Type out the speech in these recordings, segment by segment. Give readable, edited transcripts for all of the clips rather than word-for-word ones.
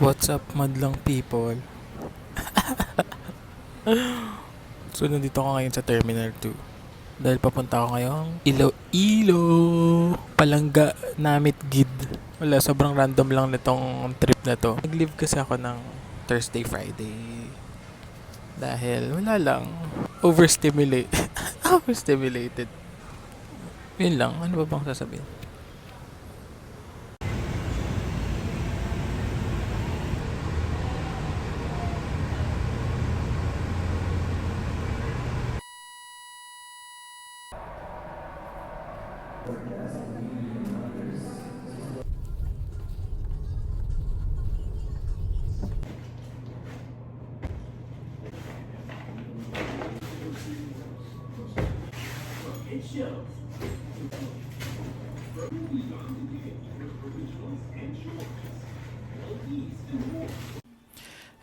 What's up, madlang people? So, nandito ako ngayon sa Terminal 2. Dahil papunta ako ngayong Iloilo, Palangga, Namit Gid. Wala, sobrang random lang nitong trip na to. Nag-leave kasi ako ng Thursday, Friday. Dahil, wala lang. Overstimulate. Overstimulated. Yun lang. Ano ba bang sasabihin?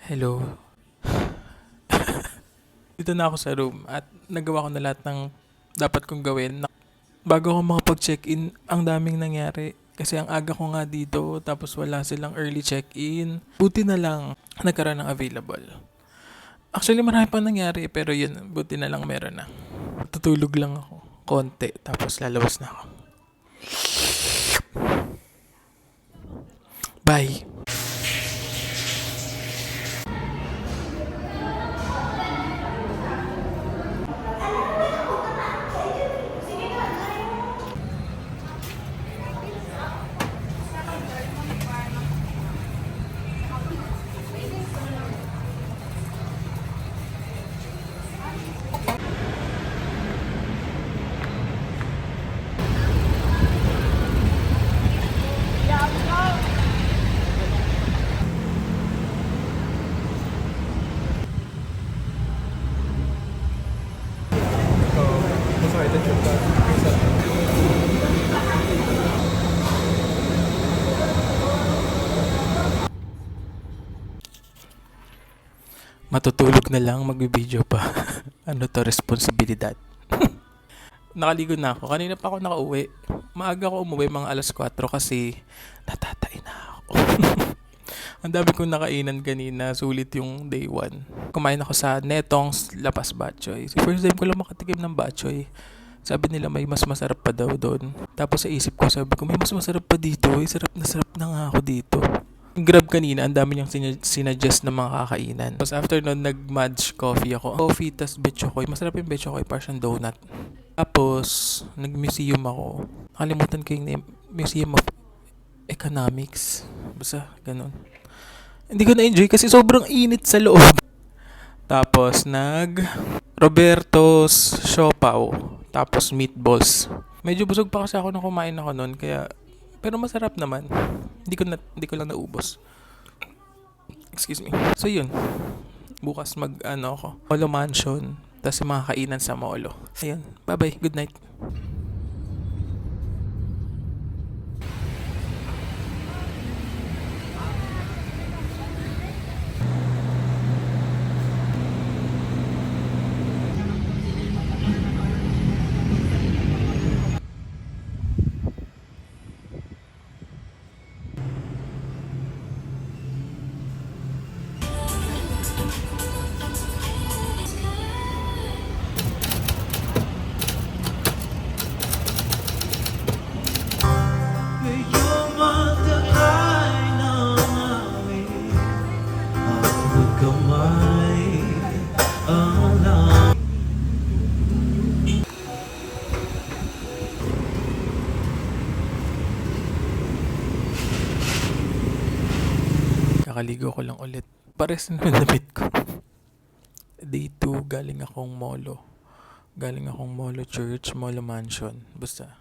Hello. Dito na ako sa room at nagawa ko na lahat ng dapat kong gawin. Bago ako makapag-check-in, ang daming nangyari. Kasi ang aga ko nga dito, tapos wala silang early check-in. Buti na lang, nagkaroon ng available. Actually, marami pang nangyari, pero yun, buti na lang meron na. Tutulog lang ako, konti, tapos lalabas na ako. Bye! Matutulog na lang, magbibideo pa. Ano to, responsibilidad. Nakaligo na ako. Kanina pa ako nakauwi. Maaga ako umuwi, mga alas 4 kasi natatain na ako. Ang dami kong nakainan kanina, sulit yung day 1. Kumain ako sa Netong's Lapas Batchoy. First time ko lang makatikim ng batchoy. Sabi nila may mas masarap pa daw doon. Tapos sa isip ko, sabi ko may mas masarap pa dito. Sarap na nga ako dito. Yung Grab kanina, ang dami niyang sinuggest na mga kakainan. Tapos after nun, nag-Madge coffee ako. Coffee, tas betchokoy. Masarap yung betchokoy, parang donut. Tapos, nag-museum ako. Nakalimutan ko yung name. Museum of Economics. Basta, ganun. Hindi ko na-enjoy kasi sobrang init sa loob. Tapos, Roberto's Siopaw. Tapos, meatballs. Medyo busog pa kasi ako nung kumain ako nun, kaya pero masarap naman. Hindi ko lang naubos. Excuse me. So yun. Bukas ako. Molo Mansion. Tapos yung mga kainan sa Molo. Ayun. Bye-bye. Good night. Kakaligo ko lang ulit. Pares na namit ko. Day 2, galing akong Molo Church, Molo Mansion. Basta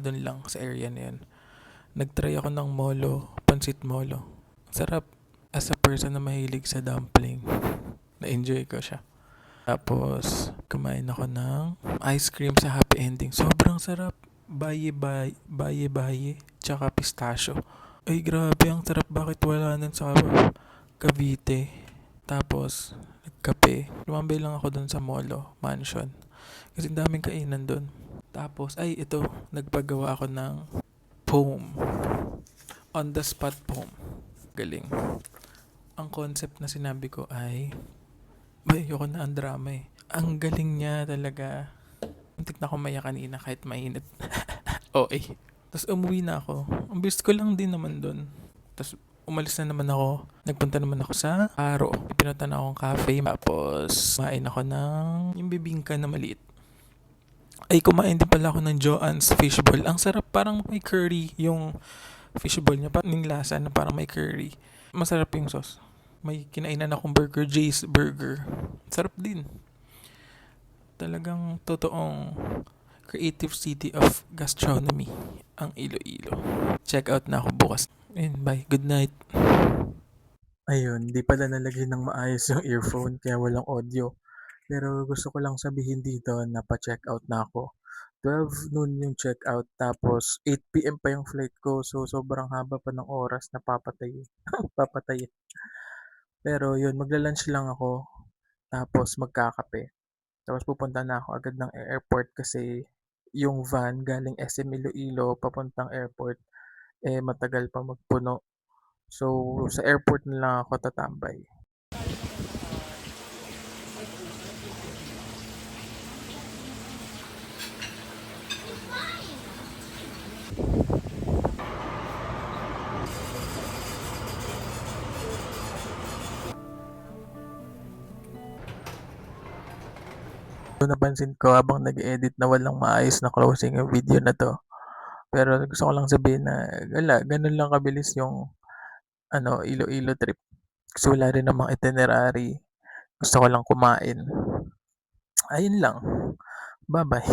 dun lang sa area na yun. Nagtry ako ng Molo, Pansit Molo. Sarap. As a person na mahilig sa dumpling, na-enjoy ko siya. Tapos, kumain ako ng ice cream sa Happy Ending. Sobrang sarap. Baye, tsaka pistachio. Ay, grabe, ang sarap. Bakit wala nun sa Cavite? Tapos, nagkape. Lumambay lang ako dun sa Molo Mansion. Kasi daming kainan dun. Tapos, nagpagawa ako ng poem. On the spot poem. galing. Ang concept na sinabi ko ay, ay, ayoko na ang drama eh. Ang galing niya talaga. Muntik na ako maya kanina kahit mainit. Oo eh. Tapos umuwi na ako. Ang bilis ko lang din naman doon. Tapos umalis na naman ako. Nagpunta naman ako sa Aro. Pinunta na akong cafe. Tapos kumain ako ng yung bibingka na maliit. Ay, kumain din pala ako ng Joann's Fishball. Ang sarap, parang may curry yung fishball niya. Parang yung lasa na parang may curry. Masarap yung sauce. May kinainan akong burger, Jay's Burger. Sarap din. Talagang totoong creative city of gastronomy ang Iloilo. Check out na ako bukas. And bye. Good night. Ayun, di pala nalagyan ng maayos yung earphone kaya walang audio. Pero gusto ko lang sabihin dito na pa-check out na ako. 12 noon yung check out tapos 8 p.m. pa yung flight ko, so sobrang haba pa ng oras na papatay. Papatay. Pero yun, magla-lunch lang ako tapos magkakape. Tapos pupunta na ako agad ng airport kasi yung van galing SM Iloilo papuntang airport matagal pa magpuno. So sa airport na lang ako tatambay. So napansin ko habang nag-edit na walang maayos na closing yung video na 'to. Pero gusto ko lang sabihin na wala, ganun lang kabilis yung Iloilo trip. Kasi wala rin namang itinerary. Gusto ko lang kumain. Ayun lang. Bye-bye.